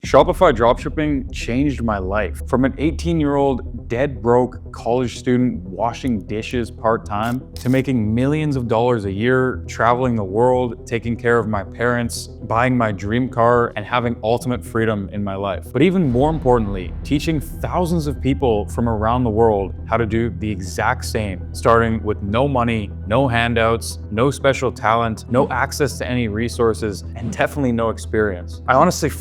Shopify dropshipping changed my life. From an 18-year-old dead broke college student washing dishes part-time to making millions of dollars a year, traveling the world, taking care of my parents, buying my dream car, and having ultimate freedom in my life. But even more importantly, teaching thousands of people from around the world how to do the exact same, starting with no money, no handouts, no special talent, no access to any resources, and definitely no experience. I honestly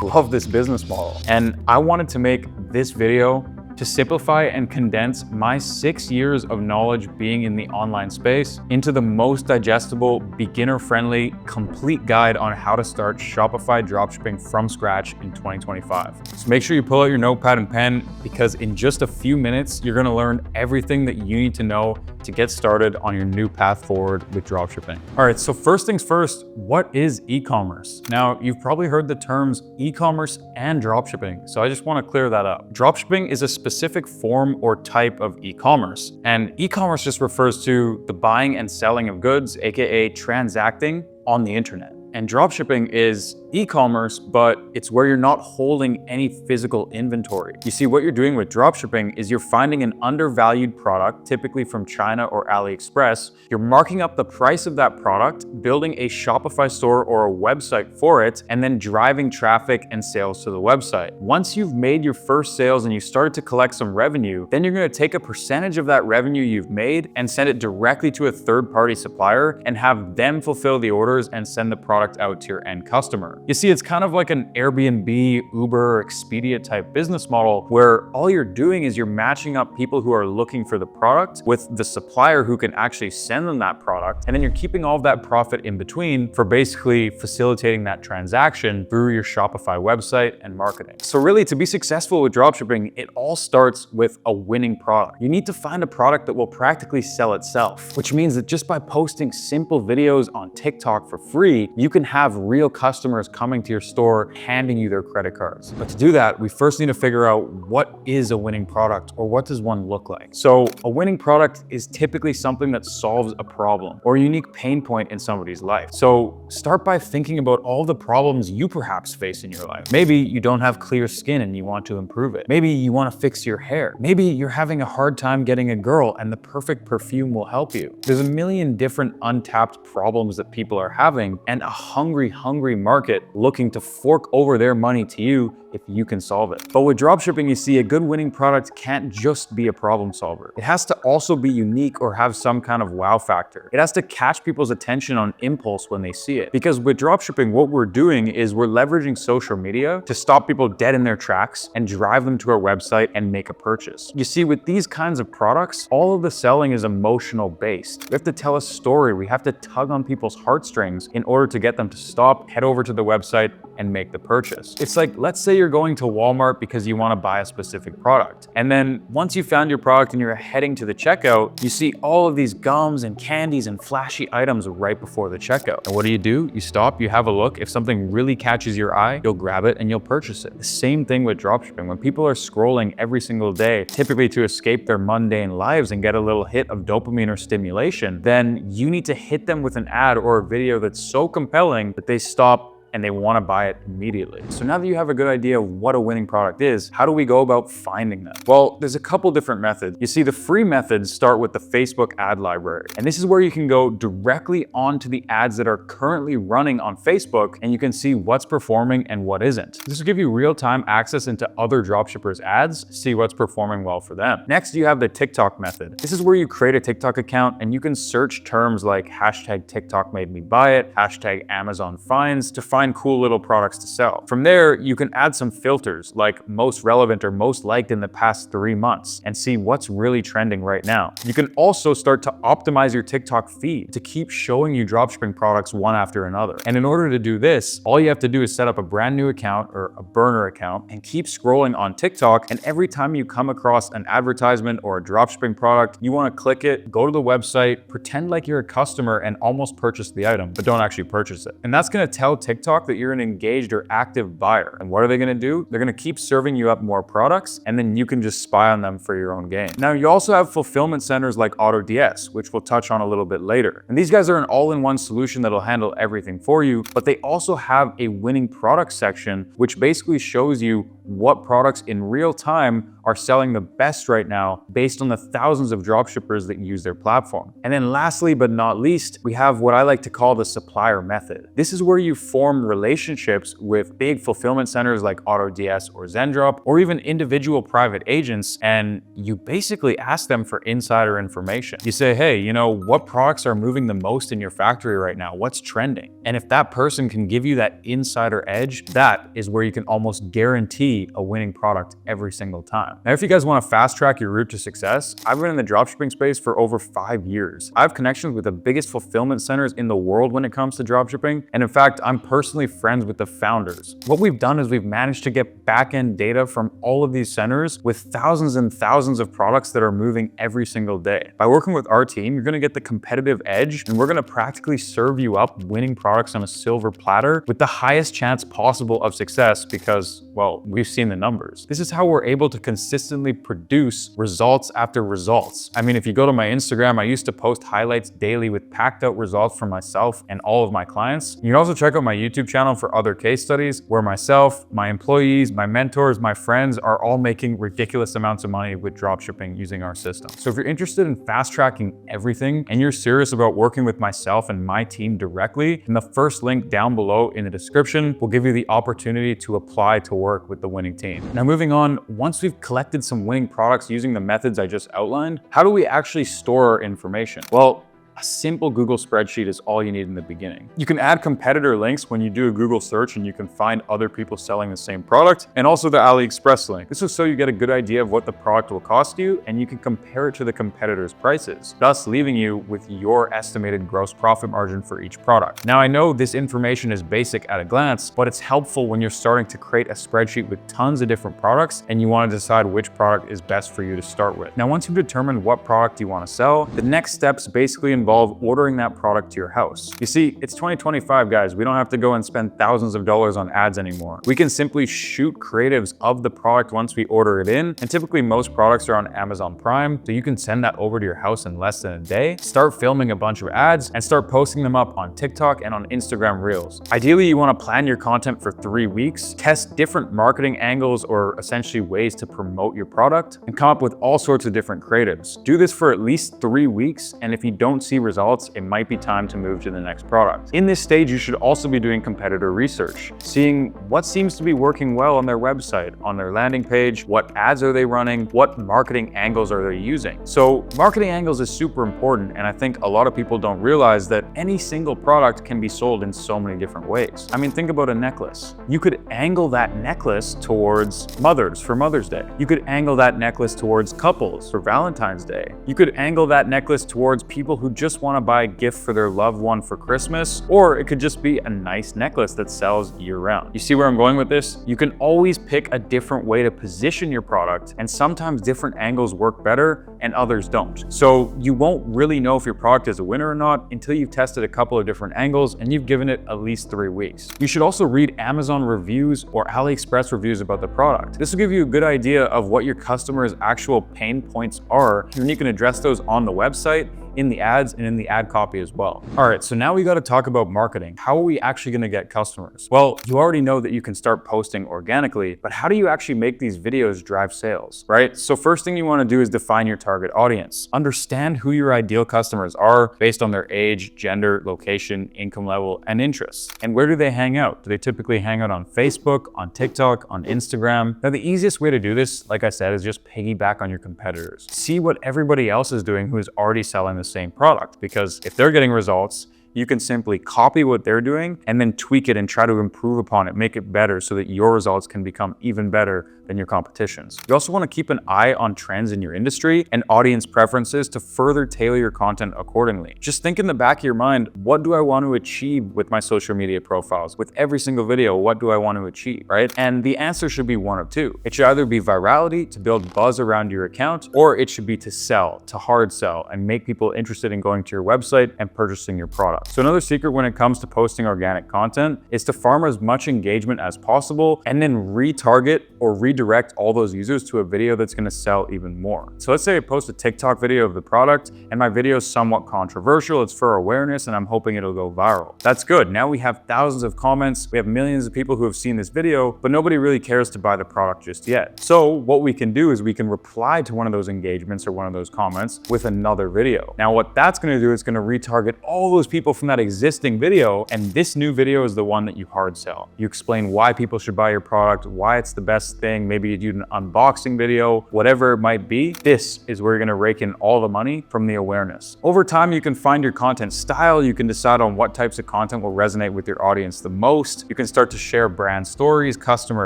love this business model, and I wanted to make this video to simplify and condense my 6 years of knowledge being in the online space into the most digestible, beginner-friendly, complete guide on how to start Shopify dropshipping from scratch in 2025. So make sure you pull out your notepad and pen, because in just a few minutes, you're gonna learn everything that you need to know to get started on your new path forward with dropshipping. All right, so first things first, what is e-commerce? Now, you've probably heard the terms e-commerce and dropshipping, so I just wanna clear that up. Dropshipping is a specific form or type of e-commerce, and e-commerce just refers to the buying and selling of goods, aka transacting on the internet. And dropshipping is e-commerce, but it's where you're not holding any physical inventory. You see, what you're doing with dropshipping is you're finding an undervalued product, typically from China or AliExpress. You're marking up the price of that product, building a Shopify store or a website for it, and then driving traffic and sales to the website. Once you've made your first sales and you started to collect some revenue, then you're gonna take a percentage of that revenue you've made and send it directly to a third-party supplier and have them fulfill the orders and send the product out to your end customer. You see, it's kind of like an Airbnb, Uber, or Expedia type business model where all you're doing is you're matching up people who are looking for the product with the supplier who can actually send them that product, and then you're keeping all of that profit in between for basically facilitating that transaction through your Shopify website and marketing. So really, to be successful with dropshipping, it all starts with a winning product. You need to find a product that will practically sell itself, which means that just by posting simple videos on TikTok for free, you can have real customers coming to your store handing you their credit cards. But to do that, we first need to figure out what is a winning product, or what does one look like. So a winning product is typically something that solves a problem or a unique pain point in somebody's life. So start by thinking about all the problems you perhaps face in your life. Maybe you don't have clear skin and you want to improve it. Maybe you want to fix your hair. Maybe you're having a hard time getting a girl and the perfect perfume will help you. There's a million different untapped problems that people are having, and a hungry market looking to fork over their money to you if you can solve it. But with dropshipping, you see, a good winning product can't just be a problem solver. It has to also be unique or have some kind of wow factor. It has to catch people's attention on impulse when they see it. Because with dropshipping, what we're doing is we're leveraging social media to stop people dead in their tracks and drive them to our website and make a purchase. You see, with these kinds of products, all of the selling is emotional based. We have to tell a story. We have to tug on people's heartstrings in order to get them to stop, head over to the website, and make the purchase. It's like, let's say you're going to Walmart because you want to buy a specific product. And then once you found your product and you're heading to the checkout, you see all of these gums and candies and flashy items right before the checkout. And what do? You stop, you have a look. If something really catches your eye, you'll grab it and you'll purchase it. The same thing with dropshipping. When people are scrolling every single day, typically to escape their mundane lives and get a little hit of dopamine or stimulation, then you need to hit them with an ad or a video that's so compelling that they stop and they want to buy it immediately. So now that you have a good idea of what a winning product is, how do we go about finding them? Well, there's a couple different methods. You see, the free methods start with the Facebook ad library. And this is where you can go directly onto the ads that are currently running on Facebook, and you can see what's performing and what isn't. This will give you real-time access into other dropshippers' ads, see what's performing well for them. Next, you have the TikTok method. This is where you create a TikTok account and you can search terms like hashtag TikTok made me buy it, hashtag Amazon finds, to find cool little products to sell. From there, you can add some filters like most relevant or most liked in the past 3 months and see what's really trending right now. You can also start to optimize your TikTok feed to keep showing you dropshipping products one after another. And in order to do this, all you have to do is set up a brand new account or a burner account and keep scrolling on TikTok. And every time you come across an advertisement or a dropshipping product, you want to click it, go to the website, pretend like you're a customer and almost purchase the item, but don't actually purchase it. And that's going to tell TikTok talk that you're an engaged or active buyer. And what are they gonna do? They're gonna keep serving you up more products, and then you can just spy on them for your own gain. Now, you also have fulfillment centers like AutoDS, which we'll touch on a little bit later. And these guys are an all-in-one solution that'll handle everything for you, but they also have a winning product section, which basically shows you what products in real time are selling the best right now based on the thousands of dropshippers that use their platform. And then lastly, but not least, we have what I like to call the supplier method. This is where you form relationships with big fulfillment centers like AutoDS or Zendrop, or even individual private agents, and you basically ask them for insider information. You say, hey, you know, what products are moving the most in your factory right now? What's trending? And if that person can give you that insider edge, that is where you can almost guarantee a winning product every single time. Now, if you guys want to fast track your route to success, I've been in the dropshipping space for over 5 years. I have connections with the biggest fulfillment centers in the world when it comes to dropshipping. And in fact, I'm personally friends with the founders. What we've done is we've managed to get back-end data from all of these centers with thousands and thousands of products that are moving every single day. By working with our team, you're going to get the competitive edge, and we're going to practically serve you up winning products on a silver platter with the highest chance possible of success because, well, we've seen the numbers. This is how we're able to consistently produce results after results. I mean, if you go to my Instagram, I used to post highlights daily with packed out results for myself and all of my clients. You can also check out my YouTube channel for other case studies where myself, my employees, my mentors, my friends are all making ridiculous amounts of money with dropshipping using our system. So if you're interested in fast tracking everything and you're serious about working with myself and my team directly, then the first link down below in the description will give you the opportunity to apply to work with the winning team. Now, moving on, once we've collected some winning products using the methods I just outlined, how do we actually store our information? Well, a simple Google spreadsheet is all you need in the beginning. You can add competitor links when you do a Google search and you can find other people selling the same product, and also the AliExpress link. This is so you get a good idea of what the product will cost you and you can compare it to the competitor's prices, thus leaving you with your estimated gross profit margin for each product. Now, I know this information is basic at a glance, but it's helpful when you're starting to create a spreadsheet with tons of different products and you want to decide which product is best for you to start with. Now, once you've determined what product you want to sell, the next steps basically involve ordering that product to your house. You see, it's 2025, guys. We don't have to go and spend thousands of dollars on ads anymore. We can simply shoot creatives of the product once we order it in, and typically most products are on Amazon Prime, so you can send that over to your house in less than a day, start filming a bunch of ads, and start posting them up on TikTok and on Instagram Reels. Ideally, you want to plan your content for 3 weeks, test different marketing angles or essentially ways to promote your product, and come up with all sorts of different creatives. Do this for at least 3 weeks, and if you don't see results, it might be time to move to the next product. In this stage, you should also be doing competitor research, seeing what seems to be working well on their website, on their landing page, what ads are they running, what marketing angles are they using. So marketing angles is super important, and I think a lot of people don't realize that any single product can be sold in so many different ways. I mean, think about a necklace. You could angle that necklace towards mothers for Mother's Day. You could angle that necklace towards couples for Valentine's Day. You could angle that necklace towards people who just want to buy a gift for their loved one for Christmas, or it could just be a nice necklace that sells year-round. You see where I'm going with this? You can always pick a different way to position your product, and sometimes different angles work better and others don't. So you won't really know if your product is a winner or not until you've tested a couple of different angles and you've given it at least 3 weeks. You should also read Amazon reviews or AliExpress reviews about the product. This will give you a good idea of what your customers' actual pain points are, and you can address those on the website, in the ads, and in the ad copy as well. All right, so now we got to talk about marketing. How are we actually going to get customers? Well, you already know that you can start posting organically, but how do you actually make these videos drive sales, right? So first thing you want to do is define your target audience. Understand who your ideal customers are based on their age, gender, location, income level, and interests. And where do they hang out? Do they typically hang out on Facebook, on TikTok, on Instagram? Now, the easiest way to do this, like I said, is just piggyback on your competitors. See what everybody else is doing who is already selling the same product, because if they're getting results, you can simply copy what they're doing and then tweak it and try to improve upon it, make it better so that your results can become even better than your competition's. You also want to keep an eye on trends in your industry and audience preferences to further tailor your content accordingly. Just think in the back of your mind, what do I want to achieve with my social media profiles? With every single video, what do I want to achieve, right? And the answer should be one of two. It should either be virality to build buzz around your account, or it should be to sell, to hard sell, and make people interested in going to your website and purchasing your product. product. So another secret when it comes to posting organic content is to farm as much engagement as possible and then retarget or redirect all those users to a video that's going to sell even more. So let's say I post a TikTok video of the product and my video is somewhat controversial. It's for awareness and I'm hoping it'll go viral. That's good. Now we have thousands of comments. We have millions of people who have seen this video, but nobody really cares to buy the product just yet. So what we can do is we can reply to one of those engagements or one of those comments with another video. Now what that's going to do is going to retarget all those people from that existing video, and this new video is the one that you hard sell. You explain why people should buy your product, why it's the best thing. Maybe you do an unboxing video, whatever it might be. This is where you're going to rake in all the money from the awareness. Over time, you can find your content style. You can decide on what types of content will resonate with your audience the most. You can start to share brand stories, customer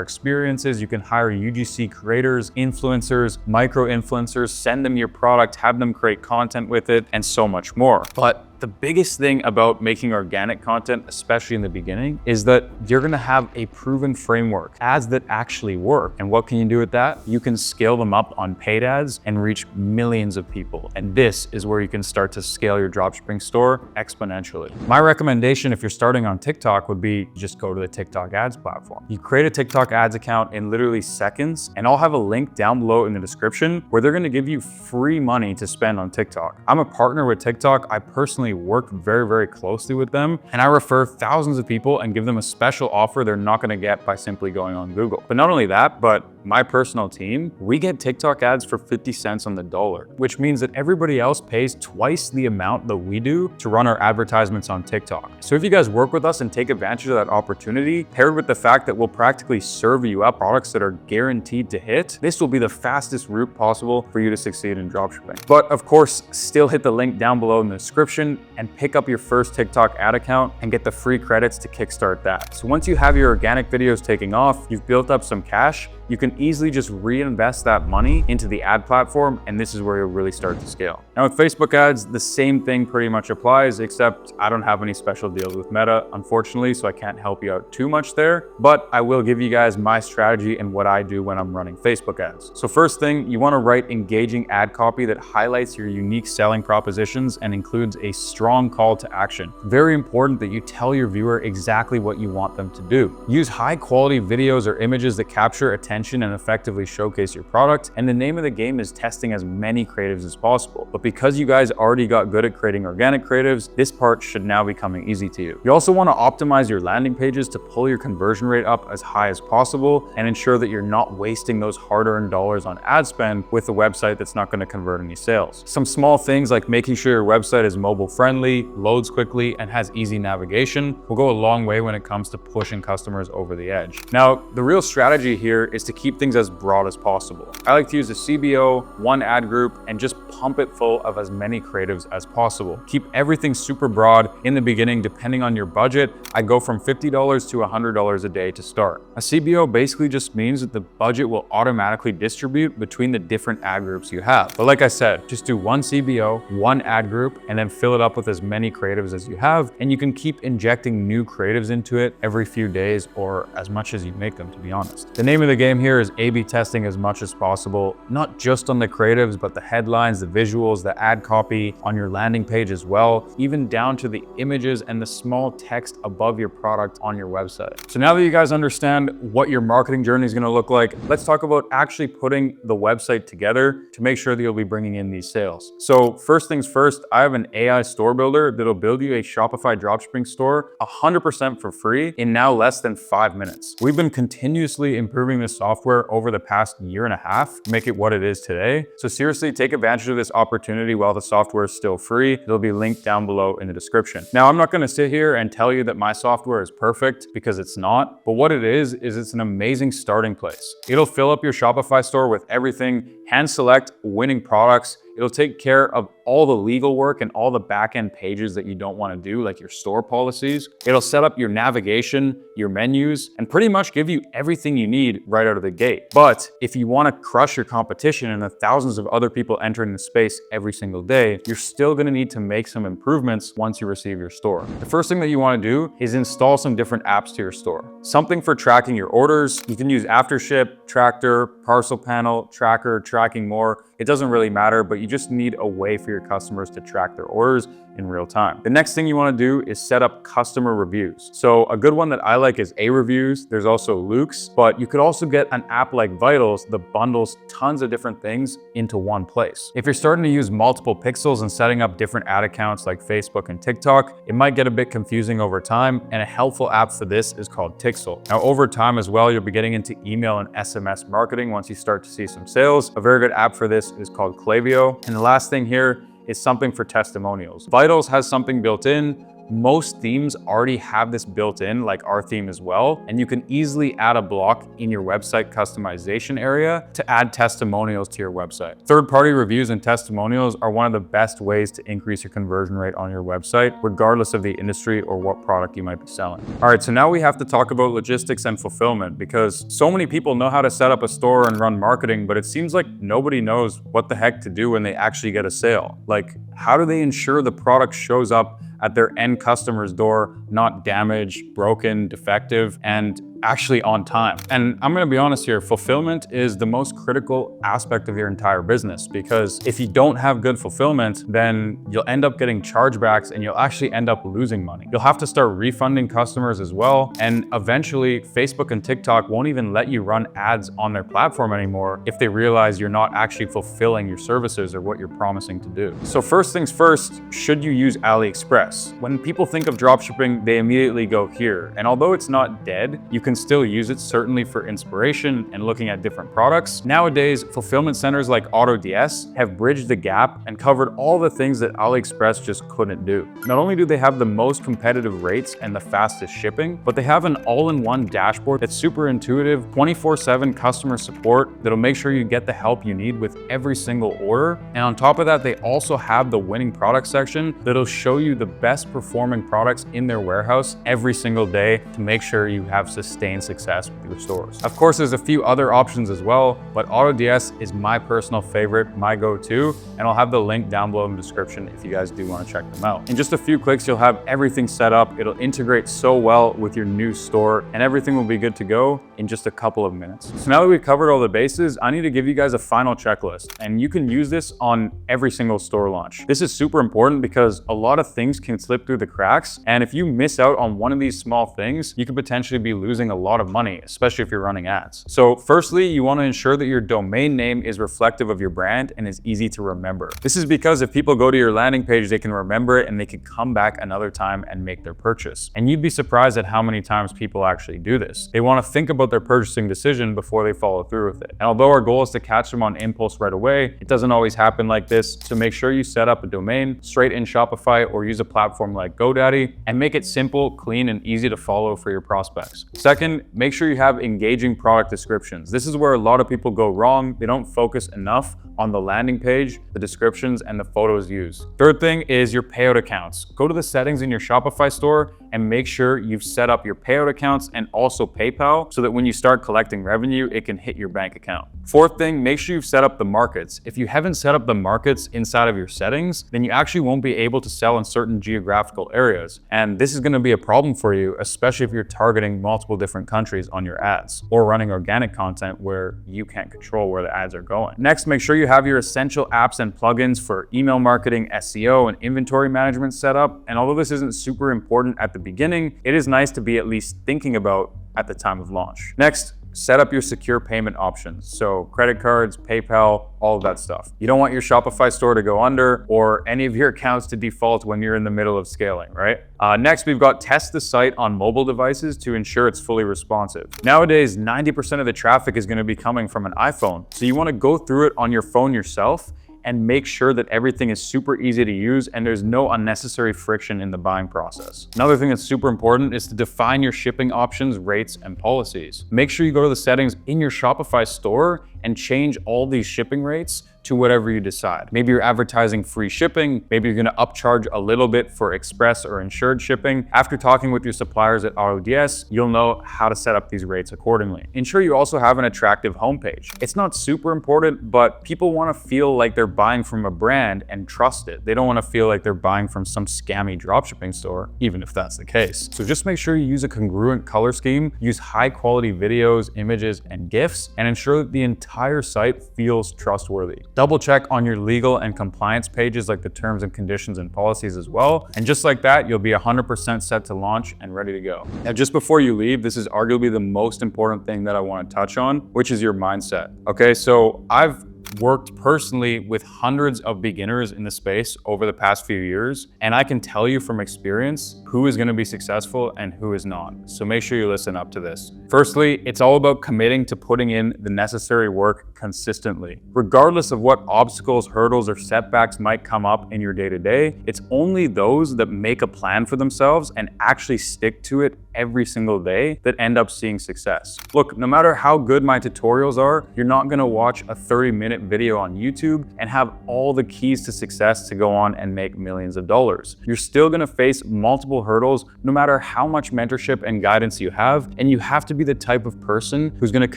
experiences. You can hire UGC creators, influencers, micro-influencers, send them your product, have them create content with it, and so much more. But the biggest thing about making organic content, especially in the beginning, is that you're gonna have a proven framework, ads that actually work. And what can you do with that? You can scale them up on paid ads and reach millions of people. And this is where you can start to scale your dropshipping store exponentially. My recommendation if you're starting on TikTok would be just go to the TikTok ads platform. You create a TikTok ads account in literally seconds, and I'll have a link down below in the description where they're gonna give you free money to spend on TikTok. I'm a partner with TikTok. I personally work very, very closely with them, and I refer thousands of people and give them a special offer they're not going to get by simply going on Google. But not only that, but my personal team, we get TikTok ads for 50 cents on the dollar, which means that everybody else pays twice the amount that we do to run our advertisements on TikTok. So if you guys work with us and take advantage of that opportunity, paired with the fact that we'll practically serve you up products that are guaranteed to hit, this will be the fastest route possible for you to succeed in dropshipping. But of course, still hit the link down below in the description and pick up your first TikTok ad account and get the free credits to kickstart that. So once you have your organic videos taking off, you've built up some cash, you can easily just reinvest that money into the ad platform, and this is where you'll really start to scale. Now with Facebook ads, the same thing pretty much applies, except I don't have any special deals with Meta, unfortunately, so I can't help you out too much there, but I will give you guys my strategy and what I do when I'm running Facebook ads. So first thing, you wanna write engaging ad copy that highlights your unique selling propositions and includes a strong call to action. Very important that you tell your viewer exactly what you want them to do. Use high quality videos or images that capture attention and effectively showcase your product. And the name of the game is testing as many creatives as possible. But because you guys already got good at creating organic creatives, this part should now be coming easy to you. You also want to optimize your landing pages to pull your conversion rate up as high as possible and ensure that you're not wasting those hard-earned dollars on ad spend with a website that's not going to convert any sales. Some small things like making sure your website is mobile friendly, loads quickly, and has easy navigation will go a long way when it comes to pushing customers over the edge. Now, the real strategy here is to keep things as broad as possible. I like to use a CBO, one ad group, and just pump it full of as many creatives as possible. Keep everything super broad in the beginning. Depending on your budget, I go from $50 to $100 a day to start. A CBO basically just means that the budget will automatically distribute between the different ad groups you have. But like I said, just do one CBO, one ad group, and then fill it up with as many creatives as you have, and you can keep injecting new creatives into it every few days or as much as you make them, to be honest. The name of the game here is A/B testing as much as possible, not just on the creatives, but the headlines, the visuals, the ad copy on your landing page as well, even down to the images and the small text above your product on your website. So now that you guys understand what your marketing journey is going to look like, let's talk about actually putting the website together to make sure that you'll be bringing in these sales. So first things first, I have an AI store builder that'll build you a Shopify dropshipping store 100% for free in now less than 5 minutes. We've been continuously improving this software over the past year and a half to make it what it is today. So seriously, take advantage of this opportunity while the software is still free. It'll be linked down below in the description. Now, I'm not going to sit here and tell you that my software is perfect because it's not, but what it is it's an amazing starting place. It'll fill up your Shopify store with everything, hand select winning products. It'll take care of all the legal work and all the back-end pages that you don't want to do, like your store policies. It'll set up your navigation, your menus, and pretty much give you everything you need right out of the gate. But if you want to crush your competition and the thousands of other people entering the space every single day, you're still going to need to make some improvements once you receive your store. The first thing that you want to do is install some different apps to your store. Something for tracking your orders. You can use AfterShip, Tractor, Parcel Panel, Tracker, Tracking More. It doesn't really matter, but you just need a way for your customers to track their orders in real time. The next thing you want to do is set up customer reviews. So a good one that I like is A-Reviews. There's also Luke's, but you could also get an app like Vitals that bundles tons of different things into one place. If you're starting to use multiple pixels and setting up different ad accounts like Facebook and TikTok, it might get a bit confusing over time, and a helpful app for this is called Tixel. Now, over time as well, you'll be getting into email and SMS marketing once you start to see some sales. A very good app for this is called Klaviyo. And the last thing here is something for testimonials. Vitals has something built in. Most themes already have this built in, like our theme as well, and you can easily add a block in your website customization area to add testimonials to your website. Third-party reviews and testimonials are one of the best ways to increase your conversion rate on your website, regardless of the industry or what product you might be selling. All right, so now we have to talk about logistics and fulfillment, because so many people know how to set up a store and run marketing, but it seems like nobody knows what the heck to do when they actually get a sale. Like, how do they ensure the product shows up at their end customer's door, not damaged, broken, defective, and actually on time? And I'm gonna be honest here, fulfillment is the most critical aspect of your entire business, because if you don't have good fulfillment, then you'll end up getting chargebacks and you'll actually end up losing money. You'll have to start refunding customers as well. And eventually Facebook and TikTok won't even let you run ads on their platform anymore if they realize you're not actually fulfilling your services or what you're promising to do. So first things first, should you use AliExpress? When people think of dropshipping, they immediately go here. And although it's not dead, you can still use it certainly for inspiration and looking at different products. Nowadays, fulfillment centers like AutoDS have bridged the gap and covered all the things that AliExpress just couldn't do. Not only do they have the most competitive rates and the fastest shipping, but they have an all-in-one dashboard that's super intuitive, 24/7 customer support that'll make sure you get the help you need with every single order. And on top of that, they also have the winning product section that'll show you the best performing products in their warehouse every single day to make sure you have sustained success with your stores. Of course, there's a few other options as well, but AutoDS is my personal favorite, my go-to, and I'll have the link down below in the description if you guys do want to check them out. In just a few clicks, you'll have everything set up. It'll integrate so well with your new store, and everything will be good to go in just a couple of minutes. So now that we've covered all the bases, I need to give you guys a final checklist, and you can use this on every single store launch. This is super important because a lot of things can slip through the cracks, and if you miss out on one of these small things, you could potentially be losing a lot of money, especially if you're running ads. So firstly, you want to ensure that your domain name is reflective of your brand and is easy to remember. This is because if people go to your landing page, they can remember it and they can come back another time and make their purchase. And you'd be surprised at how many times people actually do this. They want to think about their purchasing decision before they follow through with it. And although our goal is to catch them on impulse right away, it doesn't always happen like this. So make sure you set up a domain straight in Shopify or use a platform like GoDaddy and make it simple, clean, and easy to follow for your prospects. Second, make sure you have engaging product descriptions. This is where a lot of people go wrong. They don't focus enough on the landing page, the descriptions, and the photos used. Third thing is your payout accounts. Go to the settings in your Shopify store and make sure you've set up your payout accounts and also PayPal so that when you start collecting revenue, it can hit your bank account. Fourth thing, make sure you've set up the markets. If you haven't set up the markets inside of your settings, then you actually won't be able to sell in certain geographical areas. And this is going to be a problem for you, especially if you're targeting multiple different countries on your ads or running organic content where you can't control where the ads are going. Next, make sure you have your essential apps and plugins for email marketing, SEO, and inventory management set up. And although this isn't super important at the beginning, it is nice to be at least thinking about at the time of launch. Next, set up your secure payment options. So credit cards, PayPal, all of that stuff. You don't want your Shopify store to go under or any of your accounts to default when you're in the middle of scaling, right? Next, we've got test the site on mobile devices to ensure it's fully responsive. Nowadays, 90% of the traffic is going to be coming from an iPhone. So you want to go through it on your phone yourself and make sure that everything is super easy to use and there's no unnecessary friction in the buying process. Another thing that's super important is to define your shipping options, rates, and policies. Make sure you go to the settings in your Shopify store and change all these shipping rates to whatever you decide. Maybe you're advertising free shipping. Maybe you're gonna upcharge a little bit for express or insured shipping. After talking with your suppliers at AutoDS, you'll know how to set up these rates accordingly. Ensure you also have an attractive homepage. It's not super important, but people wanna feel like they're buying from a brand and trust it. They don't wanna feel like they're buying from some scammy dropshipping store, even if that's the case. So just make sure you use a congruent color scheme, use high quality videos, images, and GIFs, and ensure that the entire entire site feels trustworthy. Double check on your legal and compliance pages, like the terms and conditions and policies as well. And just like that, you'll be 100% set to launch and ready to go. Now, just before you leave, this is arguably the most important thing that I want to touch on, which is your mindset. Okay, so I've worked personally with hundreds of beginners in the space over the past few years, and I can tell you from experience who is going to be successful and who is not. So make sure you listen up to this. Firstly, it's all about committing to putting in the necessary work consistently. Regardless of what obstacles, hurdles, or setbacks might come up in your day-to-day, it's only those that make a plan for themselves and actually stick to it every single day that end up seeing success. Look, no matter how good my tutorials are, you're not going to watch a 30-minute video on YouTube and have all the keys to success to go on and make millions of dollars. You're still going to face multiple hurdles no matter how much mentorship and guidance you have, and you have to be the type of person who's going to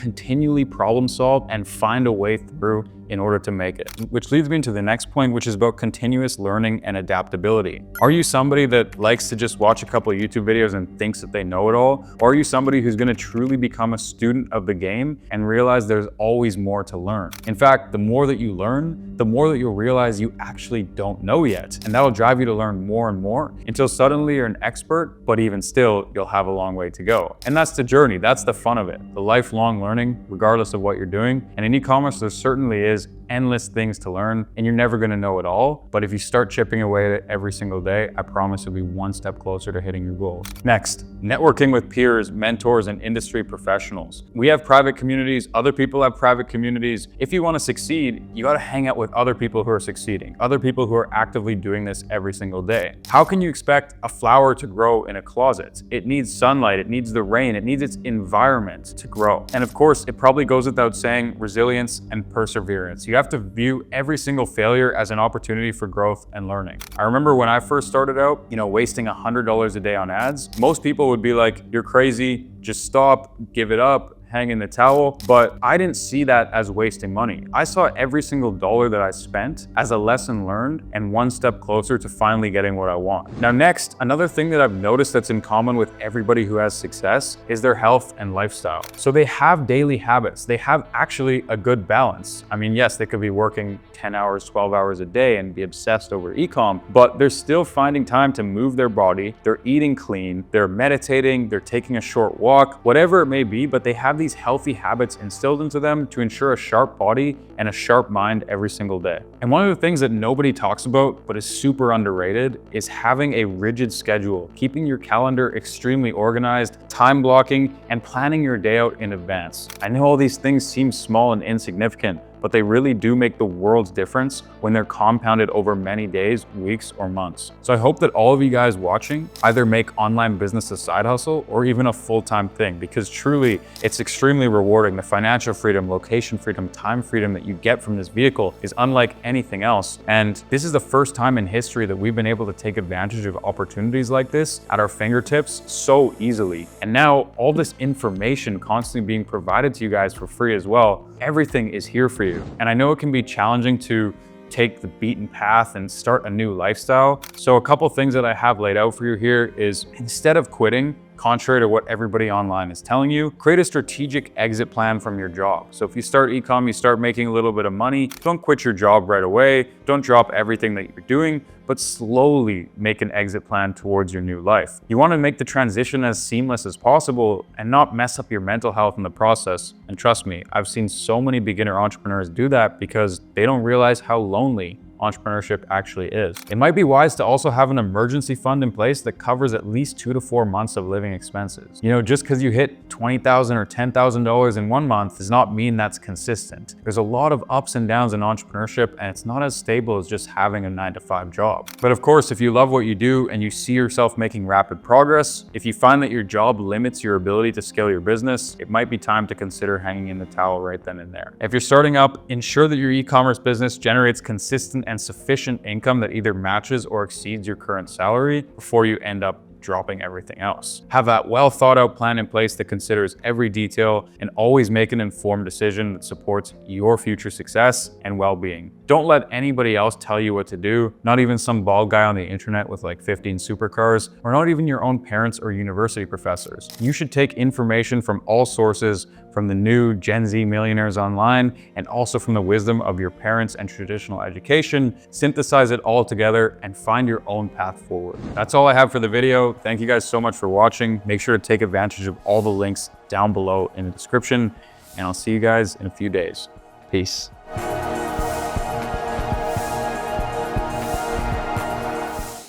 continually problem solve and find a way through in order to make it. Which leads me to the next point, which is about continuous learning and adaptability. Are you somebody that likes to just watch a couple of YouTube videos and thinks that they know it all? Or are you somebody who's gonna truly become a student of the game and realize there's always more to learn? In fact, the more that you learn, the more that you'll realize you actually don't know yet. And that'll drive you to learn more and more until suddenly you're an expert, but even still, you'll have a long way to go. And that's the journey, that's the fun of it. The lifelong learning, regardless of what you're doing. And in e-commerce, there certainly is endless things to learn, and you're never gonna know it all. But if you start chipping away at it every single day, I promise you'll be one step closer to hitting your goals. Next, networking with peers, mentors, and industry professionals. We have private communities, other people have private communities. If you wanna succeed, you gotta hang out with other people who are succeeding, other people who are actively doing this every single day. How can you expect a flower to grow in a closet? It needs sunlight, it needs the rain, it needs its environment to grow. And of course, it probably goes without saying, resilience and perseverance. You have to view every single failure as an opportunity for growth and learning. I remember when I first started out, wasting $100 a day on ads, most people would be like, you're crazy, just stop, give it up, hang in the towel. But I didn't see that as wasting money. I saw every single dollar that I spent as a lesson learned and one step closer to finally getting what I want. Now next, another thing that I've noticed that's in common with everybody who has success is their health and lifestyle. So they have daily habits. They have actually a good balance. I mean, yes, they could be working 10 hours, 12 hours a day and be obsessed over ecom, but they're still finding time to move their body. They're eating clean, they're meditating, they're taking a short walk, whatever it may be, but they have these healthy habits instilled into them to ensure a sharp body and a sharp mind every single day. And one of the things that nobody talks about, but is super underrated, is having a rigid schedule, keeping your calendar extremely organized, time blocking, and planning your day out in advance. I know all these things seem small and insignificant, but they really do make the world's difference when they're compounded over many days, weeks, or months. So I hope that all of you guys watching either make online business a side hustle or even a full-time thing, because truly it's extremely rewarding. The financial freedom, location freedom, time freedom that you get from this vehicle is unlike anything else. And this is the first time in history that we've been able to take advantage of opportunities like this at our fingertips so easily. And now all this information constantly being provided to you guys for free as well. Everything is here for you. And I know it can be challenging to take the beaten path and start a new lifestyle. So a couple things that I have laid out for you here is, instead of quitting, contrary to what everybody online is telling you, create a strategic exit plan from your job. So if you start ecom, you start making a little bit of money, don't quit your job right away. Don't drop everything that you're doing, but slowly make an exit plan towards your new life. You want to make the transition as seamless as possible and not mess up your mental health in the process. And trust me, I've seen so many beginner entrepreneurs do that because they don't realize how lonely entrepreneurship actually is. It might be wise to also have an emergency fund in place that covers at least 2 to 4 months of living expenses. Just because you hit $20,000 or $10,000 in 1 month does not mean that's consistent. There's a lot of ups and downs in entrepreneurship, and it's not as stable as just having a 9-to-5 job. But of course, if you love what you do and you see yourself making rapid progress, if you find that your job limits your ability to scale your business, it might be time to consider hanging in the towel right then and there. If you're starting up, ensure that your e-commerce business generates consistent and sufficient income that either matches or exceeds your current salary before you end up dropping everything else. Have that well thought out plan in place that considers every detail, and always make an informed decision that supports your future success and well-being. Don't let anybody else tell you what to do, not even some bald guy on the internet with like 15 supercars, or not even your own parents or university professors. You should take information from all sources, from the new Gen Z millionaires online, and also from the wisdom of your parents and traditional education, synthesize it all together and find your own path forward. That's all I have for the video. Thank you guys so much for watching. Make sure to take advantage of all the links down below in the description, and I'll see you guys in a few days. Peace.